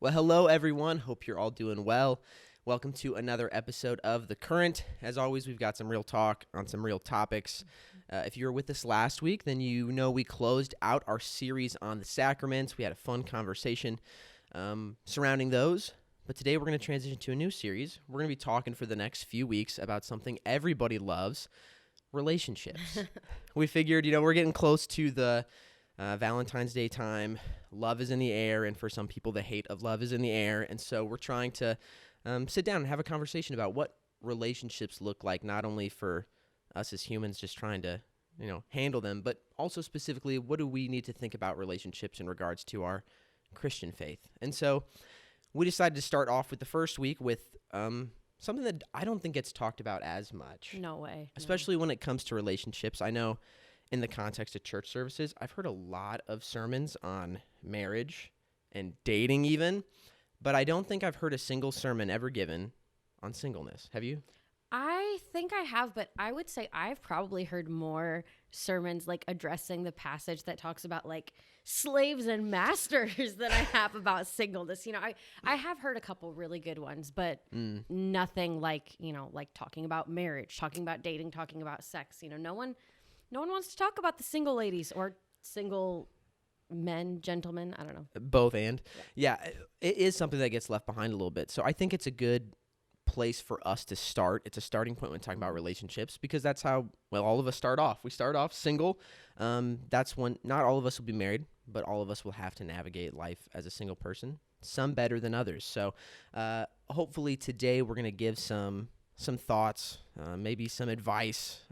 Well, hello, everyone. Hope you're all doing well. Welcome to another episode of The Current. As always, we've got some real talk on some real topics. If you were with us last week, then you know we closed out our series on the sacraments. We had a fun conversation surrounding those. But today we're going to transition to a new series. We're going to be talking for the next few weeks about something everybody loves, relationships. We figured, we're getting close to the Valentine's Day time. Love is in the air, and for some people, the hate of love is in the air. And so we're trying to sit down and have a conversation about what relationships look like, not only for us as humans just trying to, handle them, but also specifically, what do we need to think about relationships in regards to our Christian faith? And so we decided to start off with the first week with something that I don't think gets talked about as much. No way. Especially when it comes to relationships. I know in the context of church services, I've heard a lot of sermons on marriage and dating even, but I don't think I've heard a single sermon ever given on singleness. Have you? I think I have, but I would say I've probably heard more sermons like addressing the passage that talks about like slaves and masters than I have about singleness. I have heard a couple really good ones, but nothing like, like talking about marriage, talking about dating, talking about sex. No one wants to talk about the single ladies or single men, gentlemen. I don't know. Both and. Yeah, it is something that gets left behind a little bit. So I think it's a good place for us to start. It's a starting point when talking about relationships because that's how, all of us start off. We start off single. That's when not all of us will be married, but all of us will have to navigate life as a single person, some better than others. So hopefully today we're going to give some thoughts, maybe some advice,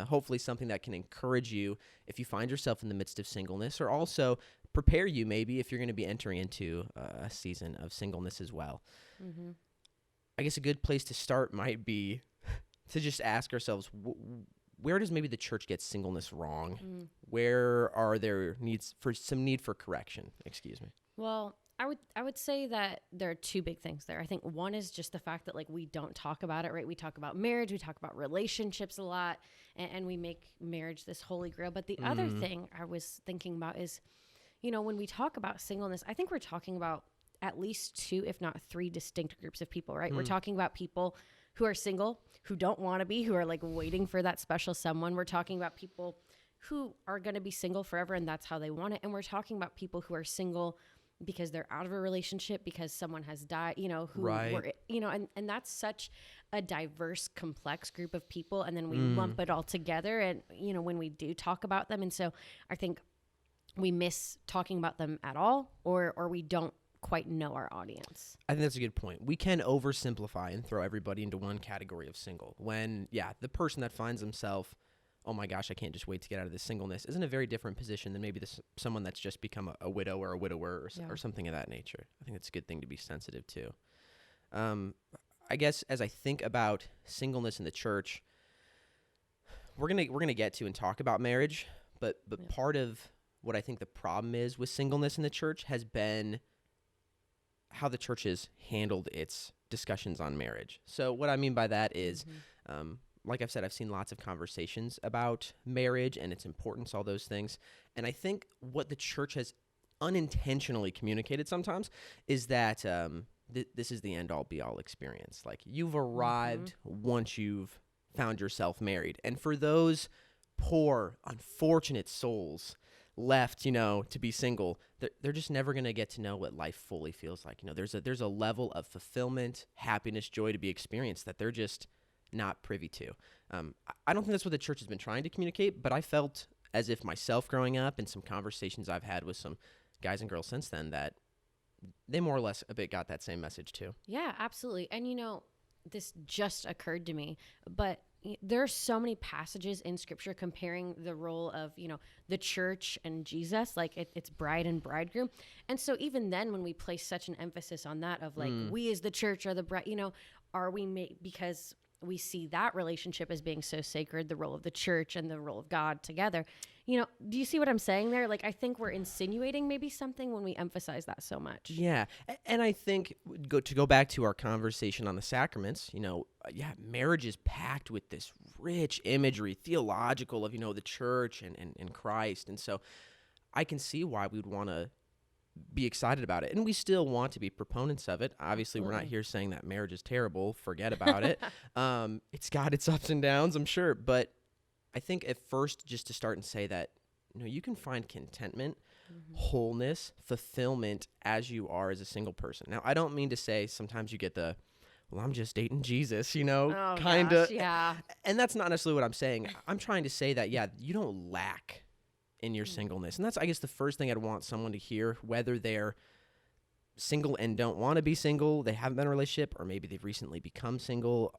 hopefully something that can encourage you if you find yourself in the midst of singleness, or also prepare you maybe if you're going to be entering into a season of singleness as well. Mm-hmm. I guess a good place to start might be to just ask ourselves, where does maybe the church get singleness wrong? Where are there need for correction? Excuse me. Well, I would say that there are two big things there. I think one is just the fact that like we don't talk about it, right? We talk about marriage, we talk about relationships a lot, and we make marriage this holy grail. But the other thing I was thinking about is, when we talk about singleness, I think we're talking about at least two, if not three distinct groups of people, right? We're talking about people who are single, who don't want to be, who are like waiting for that special someone. We're talking about people who are going to be single forever and that's how they want it. And we're talking about people who are single because they're out of a relationship, because someone has died, and that's such a diverse, complex group of people. And then we lump it all together. And, when we do talk about them. And so I think we miss talking about them at all, or we don't quite know our audience. I think that's a good point. We can oversimplify and throw everybody into one category of single when, the person that finds themselves, oh my gosh, I can't just wait to get out of this singleness, is in a very different position than maybe someone that's just become a widow or a widower or something of that nature. I think it's a good thing to be sensitive to. I guess as I think about singleness in the church, we're gonna get to and talk about marriage, but part of what I think the problem is with singleness in the church has been how the church has handled its discussions on marriage. So what I mean by that is, like I've said, I've seen lots of conversations about marriage and its importance, all those things. And I think what the church has unintentionally communicated sometimes is that this is the end-all, be-all experience. Like, you've arrived once you've found yourself married. And for those poor, unfortunate souls left, to be single, they're just never going to get to know what life fully feels like. There's a level of fulfillment, happiness, joy to be experienced that they're just not privy to. I don't think that's what the church has been trying to communicate, but I felt as if myself growing up and some conversations I've had with some guys and girls since then that they more or less a bit got that same message too. Yeah, absolutely. And this just occurred to me, but there are so many passages in scripture comparing the role of, the church and Jesus, like it's bride and bridegroom. And so even then, when we place such an emphasis on that of like, we as the church are the bride, are we because we see that relationship as being so sacred, the role of the church and the role of God together. Do you see what I'm saying there? Like, I think we're insinuating maybe something when we emphasize that so much. Yeah. And I think to go back to our conversation on the sacraments, marriage is packed with this rich imagery, theological of, the church and Christ. And so I can see why we'd want to be excited about it. And we still want to be proponents of it. Obviously, we're not Absolutely. here saying that marriage is terrible. Forget about it. It's got its ups and downs, I'm sure. But I think at first, just to start and say that, you can find contentment, wholeness, fulfillment as you are as a single person. Now, I don't mean to say sometimes you get well, I'm just dating Jesus, Oh kind of. gosh, yeah. And that's not necessarily what I'm saying. I'm trying to say that, yeah, you don't lack in your singleness. And that's, I guess, the first thing I'd want someone to hear, whether they're single and don't want to be single, they haven't been in a relationship, or maybe they've recently become single,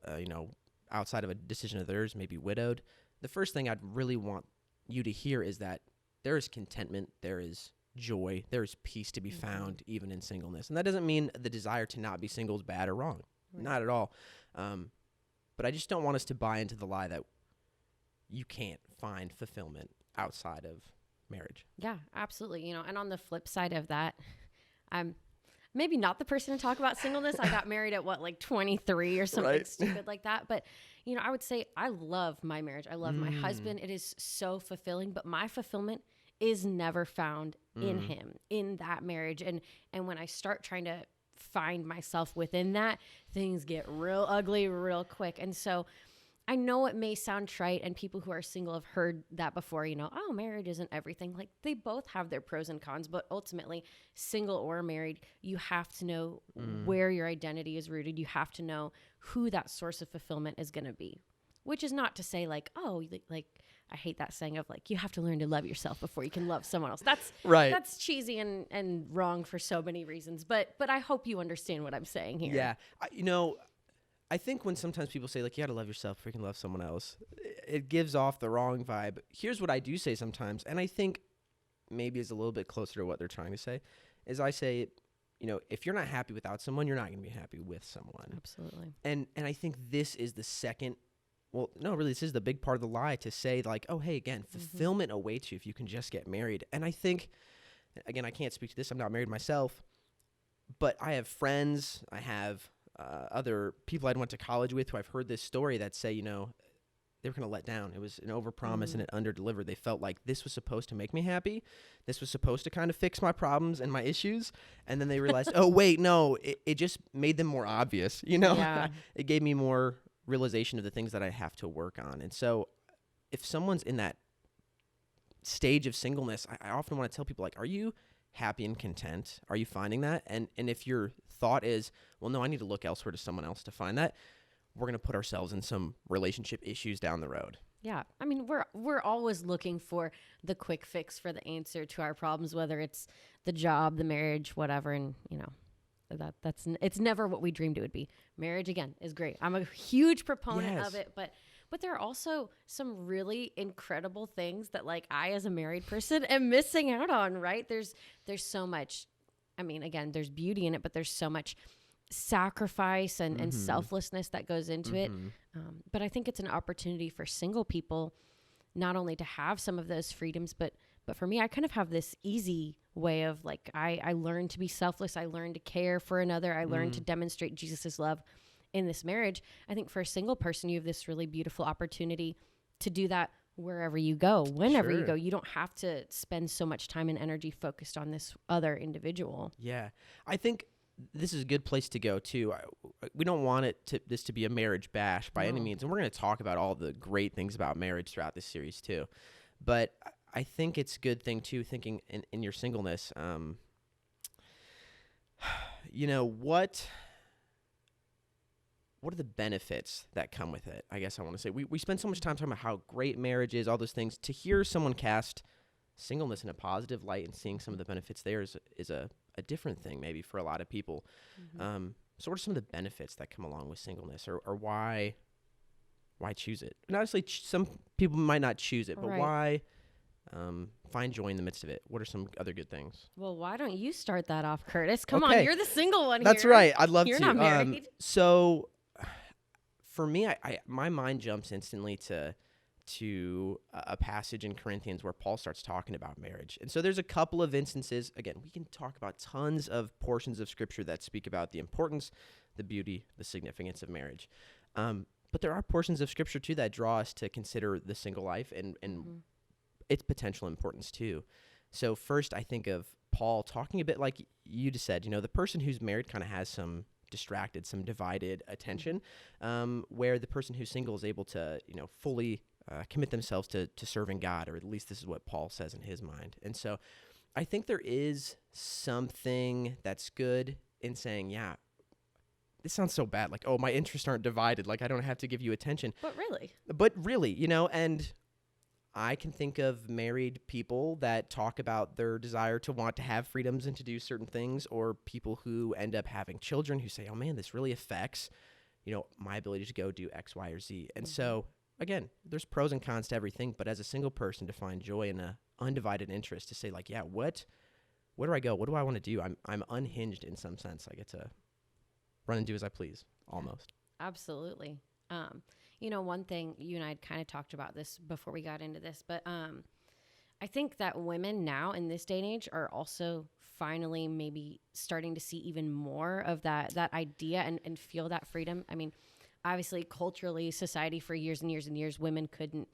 outside of a decision of theirs, maybe widowed. The first thing I'd really want you to hear is that there is contentment, there is joy, there is peace to be found even in singleness. And that doesn't mean the desire to not be single is bad or wrong. Right. Not at all. But I just don't want us to buy into the lie that you can't find fulfillment outside of marriage. Yeah, absolutely. And on the flip side of that, I'm maybe not the person to talk about singleness. I got married at 23 or something Right. stupid like that. But, I would say I love my marriage. I love my husband. It is so fulfilling, but my fulfillment is never found in him, in that marriage. And when I start trying to find myself within that, things get real ugly real quick. And so I know it may sound trite, and people who are single have heard that before, oh, marriage isn't everything. Like, they both have their pros and cons, but ultimately, single or married, you have to know where your identity is rooted. You have to know who that source of fulfillment is going to be, which is not to say like, oh, like I hate that saying of like, you have to learn to love yourself before you can love someone else. That's right. That's cheesy and wrong for so many reasons. But I hope you understand what I'm saying here. Yeah. I think when sometimes people say, like, you got to love yourself before you can love someone else, it gives off the wrong vibe. Here's what I do say sometimes, and I think maybe is a little bit closer to what they're trying to say, is I say, if you're not happy without someone, you're not going to be happy with someone. Absolutely. And I think this is the second, well, no, really, this is the big part of the lie, to say, like, oh, hey, again, fulfillment awaits you if you can just get married. And I think, again, I can't speak to this. I'm not married myself, but I have friends, I have other people I went to college with who I've heard this story that say, they were kind of let down. It was an overpromise and it underdelivered. They felt like this was supposed to make me happy. This was supposed to kind of fix my problems and my issues. And then they realized, oh, wait, no, it just made them more obvious. Yeah. It gave me more realization of the things that I have to work on. And so if someone's in that stage of singleness, I often want to tell people, like, are you happy and content? Are you finding that? And if your thought is, well, no, I need to look elsewhere to someone else to find that, we're going to put ourselves in some relationship issues down the road. Yeah. I mean, we're always looking for the quick fix for the answer to our problems, whether it's the job, the marriage, whatever. And, it's never what we dreamed it would be. Marriage, again, is great. I'm a huge proponent of it, but there are also some really incredible things that, like, I as a married person am missing out on, right? There's so much, I mean, again, there's beauty in it, but there's so much sacrifice and selflessness that goes into it. But I think it's an opportunity for single people not only to have some of those freedoms, but for me, I kind of have this easy way of, like, I learned to be selfless. I learned to care for another. I learned to demonstrate Jesus's love in this marriage. I think for a single person, you have this really beautiful opportunity to do that wherever you go, whenever you go. You don't have to spend so much time and energy focused on this other individual. Yeah. I think this is a good place to go too. We don't want this to be a marriage bash by any means. And we're going to talk about all the great things about marriage throughout this series too. But I think it's a good thing too, thinking in your singleness, what are the benefits that come with it? I guess I want to say we spend so much time talking about how great marriage is, all those things. To hear someone cast singleness in a positive light and seeing some of the benefits there is a different thing maybe for a lot of people. So what are some of the benefits that come along with singleness, or why choose it? And obviously some people might not choose it, but why find joy in the midst of it? What are some other good things? Well, why don't you start that off, Curtis? Come on, you're the single one here. That's right. I'd love to. You're not married. So for me, my mind jumps instantly to a passage in Corinthians where Paul starts talking about marriage. And so there's a couple of instances. Again, we can talk about tons of portions of Scripture that speak about the importance, the beauty, the significance of marriage. But there are portions of Scripture, too, that draw us to consider the single life and its potential importance, too. So first, I think of Paul talking a bit like you just said, the person who's married kind of has some divided attention, where the person who's single is able to, fully commit themselves to serving God, or at least this is what Paul says in his mind. And so I think there is something that's good in saying, yeah, this sounds so bad. Like, oh, my interests aren't divided. Like, I don't have to give you attention. But really, and I can think of married people that talk about their desire to want to have freedoms and to do certain things, or people who end up having children who say, oh man, this really affects, my ability to go do X, Y, or Z. And so, again, there's pros and cons to everything, but as a single person, to find joy in a undivided interest, to say like, yeah, where do I go? What do I want to do? I'm unhinged in some sense. I get to run and do as I please, almost. Absolutely. One thing, you and I had kind of talked about this before we got into this, but I think that women now in this day and age are also finally maybe starting to see even more of that idea and feel that freedom. I mean, obviously, culturally, society, for years and years and years, women couldn't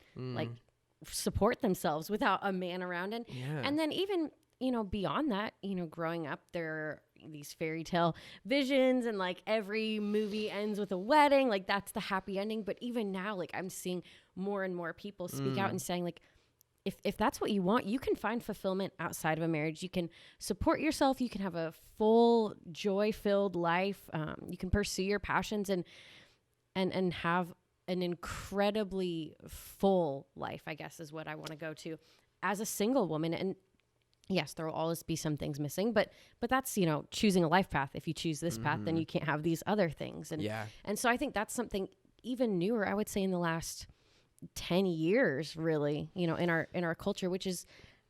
support themselves without a man around. And then even, beyond that, growing up, there are these fairy tale visions, and like every movie ends with a wedding, like that's the happy ending. But even now, like I'm seeing more and more people speak out and saying like, if that's what you want, you can find fulfillment outside of a marriage. You can support yourself. You can have a full joy-filled life. You can pursue your passions and have an incredibly full life, I guess is what I want to go to as a single woman. And yes, there will always be some things missing, but that's, choosing a life path. If you choose this path, then you can't have these other things. And so I think that's something even newer, I would say in the last 10 years, really, in our culture, which is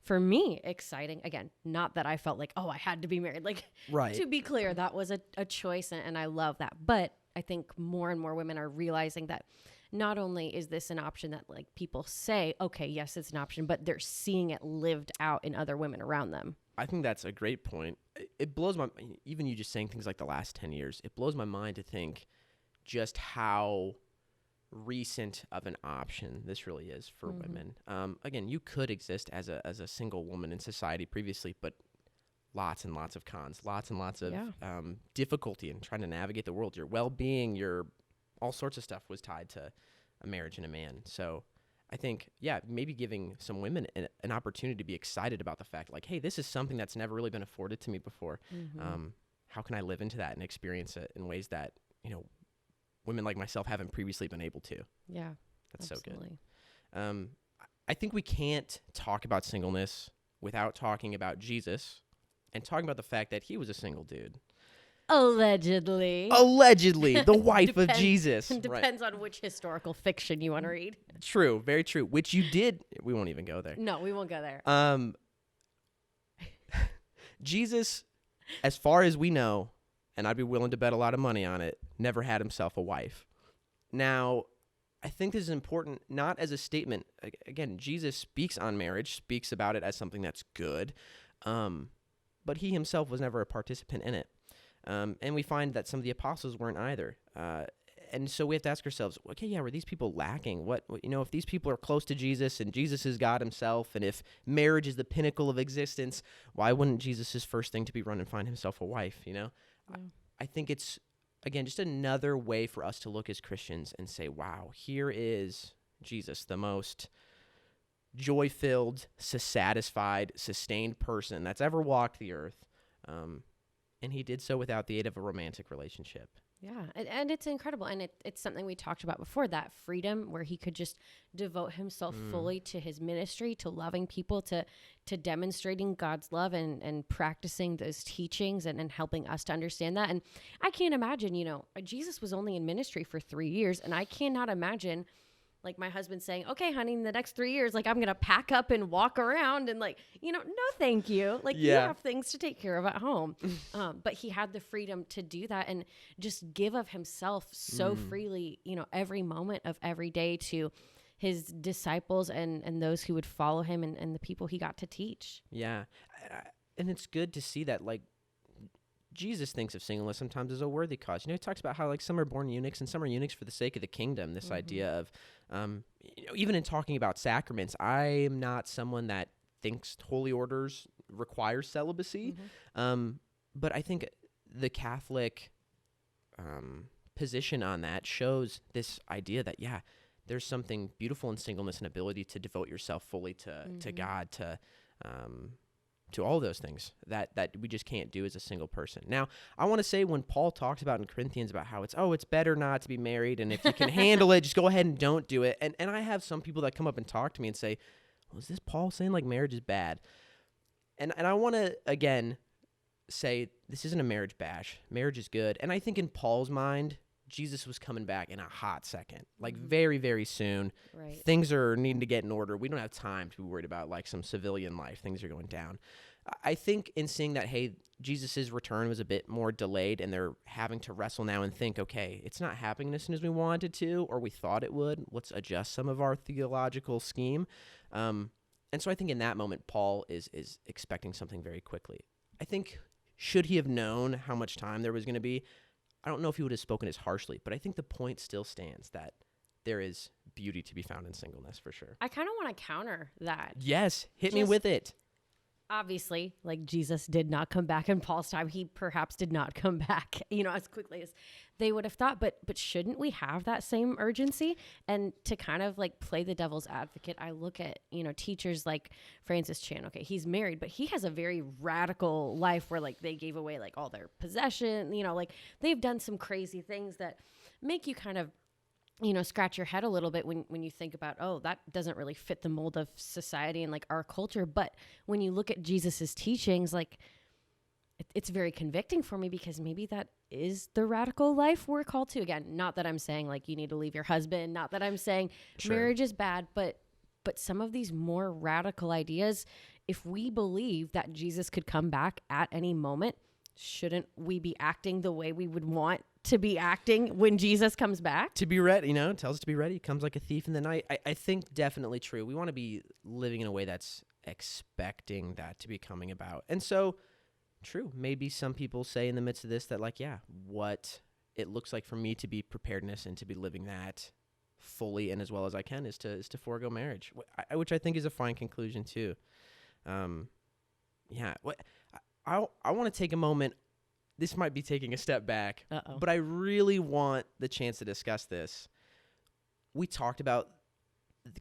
for me exciting. Again, not that I felt like, oh, I had to be married. Like, right. To be clear, that was a choice, and I love that. But I think more and more women are realizing that not only is this an option that like people say, okay, yes, it's an option, but they're seeing it lived out in other women around them. I think that's a great point. It blows my, even you just saying things like the last 10 years, it blows my mind to think just how recent of an option this really is for women. Again, you could exist as a single woman in society previously, but lots and lots of cons, lots and lots of difficulty in trying to navigate the world. Your well-being, your all sorts of stuff was tied to a marriage and a man. So I think, maybe giving some women an opportunity to be excited about the fact, like, hey, this is something that's never really been afforded to me before. How can I live into that and experience it in ways that, women like myself haven't previously been able to? Yeah, that's absolutely. So good. I think we can't talk about singleness without talking about Jesus and talking about the fact that he was a single dude. Allegedly, the wife of Jesus. Depends on which historical fiction you want to read. True, very true. Which you did. We won't even go there. No, we won't go there. Jesus, as far as we know, and I'd be willing to bet a lot of money on it, never had himself a wife. Now, I think this is important, not as a statement. Again, Jesus speaks on marriage, speaks about it as something that's good, but he himself was never a participant in it. And we find that some of the apostles weren't either. And so we have to ask ourselves, okay, were these people lacking? What, if these people are close to Jesus and Jesus is God himself, and if marriage is the pinnacle of existence, why wouldn't Jesus' first thing to be run and find himself a wife, Yeah. I think it's, again, just another way for us to look as Christians and say, wow, here is Jesus, the most joy-filled, satisfied, sustained person that's ever walked the earth. And he did so without the aid of a romantic relationship. Yeah, and it's incredible. And it's something we talked about before, that freedom where he could just devote himself fully to his ministry, to loving people, to demonstrating God's love and practicing those teachings and helping us to understand that. And I can't imagine, Jesus was only in ministry for 3 years, and I cannot imagine like my husband saying, okay, honey, in the next 3 years, like I'm going to pack up and walk around and like, no, thank you. Like you have things to take care of at home. But he had the freedom to do that and just give of himself so freely, every moment of every day to his disciples and those who would follow him and the people he got to teach. Yeah. And it's good to see that, like, Jesus thinks of singleness sometimes as a worthy cause. He talks about how like some are born eunuchs and some are eunuchs for the sake of the kingdom. This idea of, even in talking about sacraments, I'm not someone that thinks holy orders requires celibacy. But I think the Catholic position on that shows this idea that, yeah, there's something beautiful in singleness and ability to devote yourself fully to God, to all those things that we just can't do as a single person. Now, I want to say when Paul talks about in Corinthians about how it's better not to be married, and if you can handle it, just go ahead and don't do it. And I have some people that come up and talk to me and say, well, is this Paul saying like marriage is bad? And I want to, again, say this isn't a marriage bash. Marriage is good. And I think in Paul's mind, Jesus was coming back in a hot second, like very, very soon. Right. Things are needing to get in order. We don't have time to be worried about like some civilian life. Things are going down. I think in seeing that, hey, Jesus's return was a bit more delayed, and they're having to wrestle now and think, okay, it's not happening as soon as we wanted to, or we thought it would. Let's adjust some of our theological scheme. And so I think in that moment, Paul is expecting something very quickly. I think should he have known how much time there was going to be, I don't know if he would have spoken as harshly, but I think the point still stands that there is beauty to be found in singleness for sure. I kind of want to counter that. Yes, hit me with it. Obviously, like Jesus did not come back in Paul's time. He perhaps did not come back, as quickly as they would have thought. But shouldn't we have that same urgency? And to kind of like play the devil's advocate, I look at, teachers like Francis Chan. Okay, he's married, but he has a very radical life where like they gave away like all their possession, like they've done some crazy things that make you kind of scratch your head a little bit when you think about, oh, that doesn't really fit the mold of society and like our culture. But when you look at Jesus's teachings, like it's very convicting for me because maybe that is the radical life we're called to. Again, not that I'm saying like you need to leave your husband, not that I'm saying marriage is bad, but some of these more radical ideas, if we believe that Jesus could come back at any moment, shouldn't we be acting the way we would want to be acting when Jesus comes back? To be ready, tells us to be ready. He comes like a thief in the night. I think definitely true. We want to be living in a way that's expecting that to be coming about. And so, true, maybe some people say in the midst of this that like, yeah, what it looks like for me to be preparedness and to be living that fully and as well as I can is to forego marriage, which I think is a fine conclusion too. I want to take a moment. This might be taking a step back, but I really want the chance to discuss this. We talked about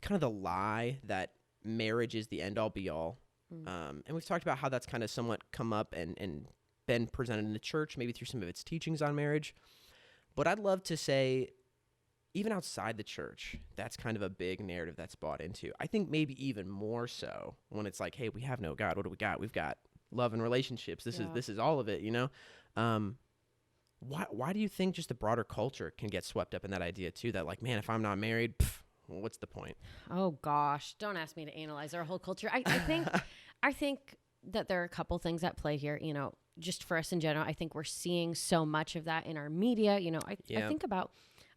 kind of the lie that marriage is the end-all, be-all. And we've talked about how that's kind of somewhat come up and been presented in the church, maybe through some of its teachings on marriage. But I'd love to say, even outside the church, that's kind of a big narrative that's bought into. I think maybe even more so when it's like, hey, we have no God. What do we got? We've got love and relationships. This is all of it, Why do you think just the broader culture can get swept up in that idea too? That like, man, if I'm not married, what's the point? Oh gosh, don't ask me to analyze our whole culture. I think that there are a couple things at play here. Just for us in general, I think we're seeing so much of that in our media.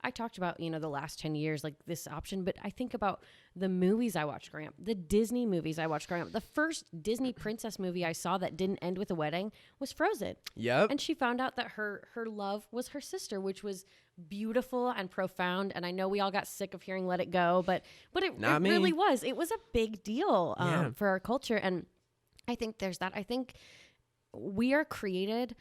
I talked about, the last 10 years, like this option, but I think about the movies I watched growing up, the Disney movies I watched growing up. The first Disney princess movie I saw that didn't end with a wedding was Frozen. Yep. And she found out that her love was her sister, which was beautiful and profound. And I know we all got sick of hearing Let It Go, but it really was. It was a big deal for our culture. And I think there's that. I think we are created,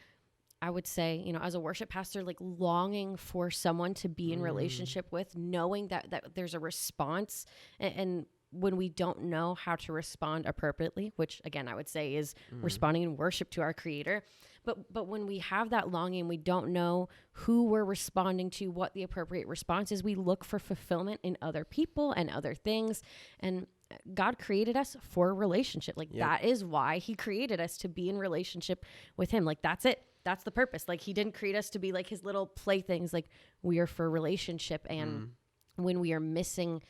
I would say, as a worship pastor, like longing for someone to be in relationship with, knowing that there's a response. And when we don't know how to respond appropriately, which again, I would say is responding in worship to our Creator. But when we have that longing, we don't know who we're responding to, what the appropriate response is. We look for fulfillment in other people and other things. And God created us for a relationship. Like that is why he created us, to be in relationship with him. Like that's it. That's the purpose. Like he didn't create us to be like his little playthings. Like we are for relationship. And when we are missing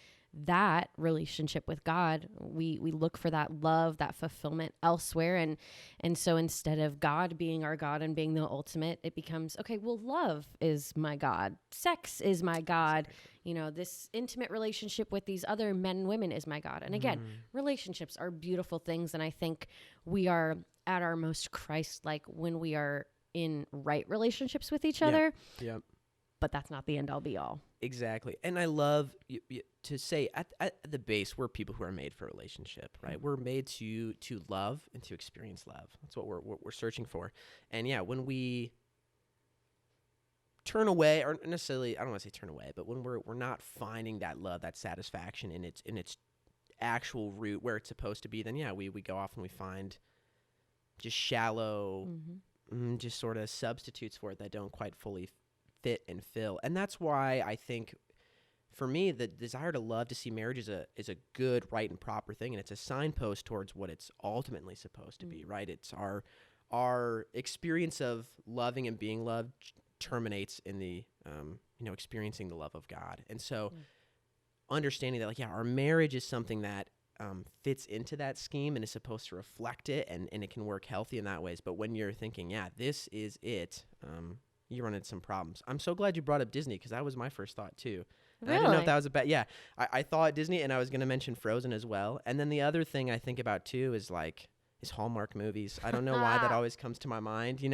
that relationship with God, we look for that love, that fulfillment elsewhere. And so instead of God being our God and being the ultimate, it becomes, okay, well, love is my God. Sex is my God. This intimate relationship with these other men and women is my God. And again, relationships are beautiful things. And I think we are at our most Christ-like when we are in right relationships with each other. Yep. but that's not the end all be all. Exactly. And I love to say at the base, we're people who are made for a relationship, right? We're made to love and to experience love. That's what we're searching for. And yeah, when we turn away, or necessarily, I don't want to say turn away, but when we're not finding that love, that satisfaction in its actual root where it's supposed to be, then yeah, we go off and we find just shallow, just sort of substitutes for it that don't quite fully fit and fill. And that's why I think, for me, the desire to love, to see marriage is a good, right, and proper thing, and it's a signpost towards what it's ultimately supposed to be, right? It's our experience of loving and being loved terminates in the experiencing the love of God. And so understanding that, like, yeah, our marriage is something that fits into that scheme and is supposed to reflect it, and it can work healthy in that ways. But when you're thinking, yeah, this is it, you run into some problems. I'm so glad you brought up Disney, because that was my first thought too. And I didn't know if that was a bad. Yeah, I thought Disney, and I was going to mention Frozen as well. And then the other thing I think about too is Hallmark movies. I don't know why that always comes to my mind.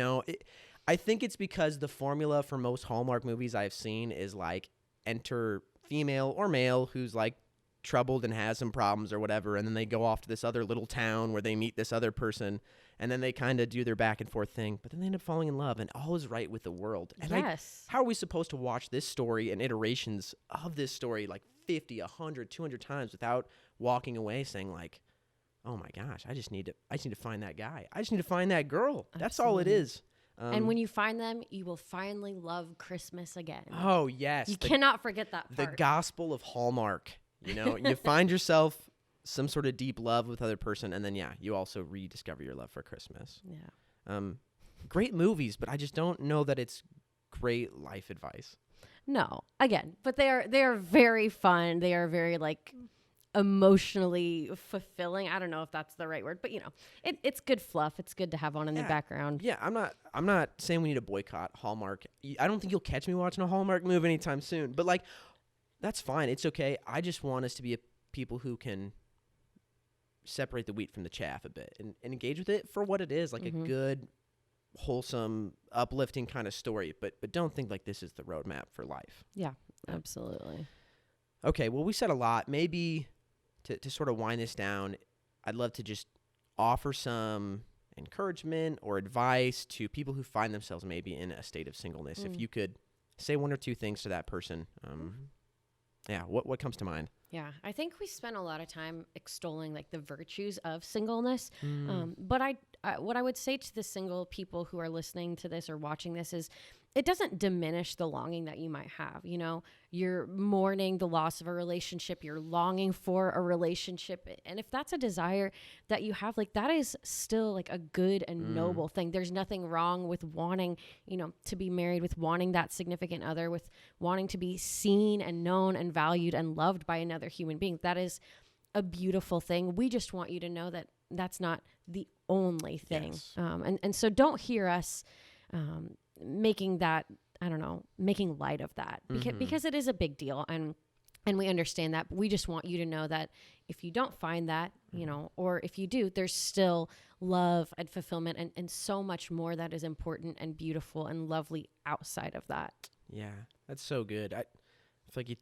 I think it's because the formula for most Hallmark movies I've seen is like, enter female or male who's like troubled and has some problems or whatever, and then they go off to this other little town where they meet this other person, and then they kind of do their back and forth thing, but then they end up falling in love, and all is right with the world. And yes. How are we supposed to watch this story and iterations of this story like 50, 100, 200 times without walking away saying like, oh my gosh, I just need to find that guy. I just need to find that girl. That's all it is. And when you find them, you will finally love Christmas again. Oh, yes. You cannot forget that part. The gospel of Hallmark. You find yourself some sort of deep love with other person, and then, yeah, you also rediscover your love for Christmas. Yeah. Great movies, but I just don't know that it's great life advice. No, again, but they are very fun. They are very emotionally fulfilling. I don't know if that's the right word, but it's good fluff. It's good to have on in the background. Yeah, I'm not saying we need to boycott Hallmark. I don't think you'll catch me watching a Hallmark movie anytime soon, but that's fine. It's okay. I just want us to be people who can separate the wheat from the chaff a bit and engage with it for what it is, like a good, wholesome, uplifting kind of story, but don't think like this is the roadmap for life. Yeah, absolutely. Okay, well, we said a lot. Maybe to sort of wind this down, I'd love to just offer some encouragement or advice to people who find themselves maybe in a state of singleness. If you could say one or two things to that person, what comes to mind? Yeah, I think we spend a lot of time extolling the virtues of singleness. But what I would say to the single people who are listening to this or watching this is, it doesn't diminish the longing that you might have. You're mourning the loss of a relationship. You're longing for a relationship. And if that's a desire that you have, that is still a good and noble thing. There's nothing wrong with wanting, to be married, with wanting that significant other, with wanting to be seen and known and valued and loved by another human being. That is a beautiful thing. We just want you to know that that's not the only thing. Yes. And so don't hear us making that, making light of that, because it is a big deal, and we understand that. But we just want you to know that if you don't find that, or if you do, there's still love and fulfillment and so much more that is important and beautiful and lovely outside of that. Yeah, that's so good. I feel like you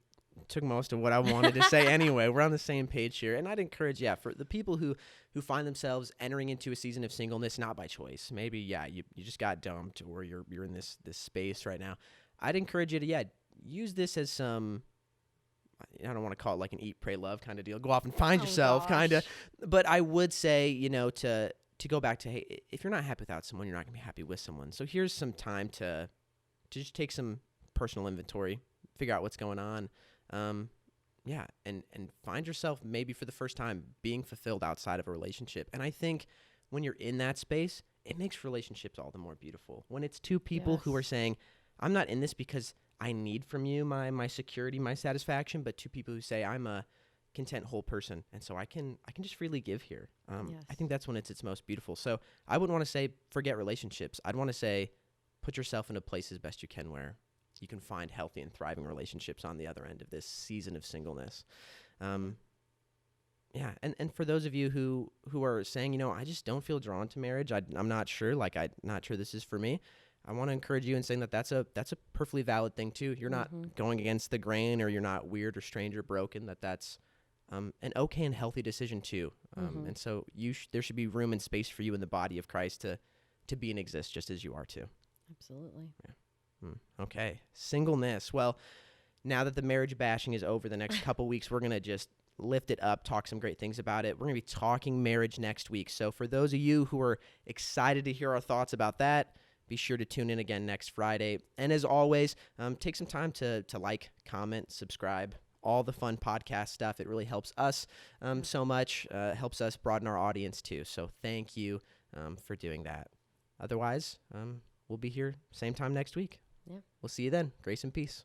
took most of what I wanted to say anyway. We're on the same page here. And I'd encourage, for the people who find themselves entering into a season of singleness, not by choice. Maybe, you just got dumped, or you're in this space right now. I'd encourage you to, use this as some, I don't want to call it like an eat, pray, love kind of deal. Go off and find yourself kind of. But I would say, to go back to, hey, if you're not happy without someone, you're not going to be happy with someone. So here's some time to just take some personal inventory, figure out what's going on. And find yourself maybe for the first time being fulfilled outside of a relationship. And I think when you're in that space, it makes relationships all the more beautiful. When it's two people who are saying, I'm not in this because I need from you my security, my satisfaction, but two people who say, I'm a content whole person, and so I can just freely give here. I think that's when it's its most beautiful. So I wouldn't want to say forget relationships. I'd want to say put yourself in a place as best you can where you can find healthy and thriving relationships on the other end of this season of singleness. And for those of you who are saying, I just don't feel drawn to marriage, I'm not sure, I'm not sure this is for me. I want to encourage you in saying that that's a perfectly valid thing too. You're not going against the grain, or you're not weird or strange or broken. That's an okay and healthy decision too. And so there should be room and space for you in the body of Christ to be and exist just as you are too. Absolutely. Yeah. Okay. Singleness. Well, now that the marriage bashing is over, the next couple weeks, we're going to just lift it up, talk some great things about it. We're going to be talking marriage next week. So for those of you who are excited to hear our thoughts about that, be sure to tune in again next Friday. And as always, take some time to like, comment, subscribe, all the fun podcast stuff. It really helps us so much, helps us broaden our audience too. So thank you for doing that. Otherwise, we'll be here same time next week. Yeah. We'll see you then. Grace and peace.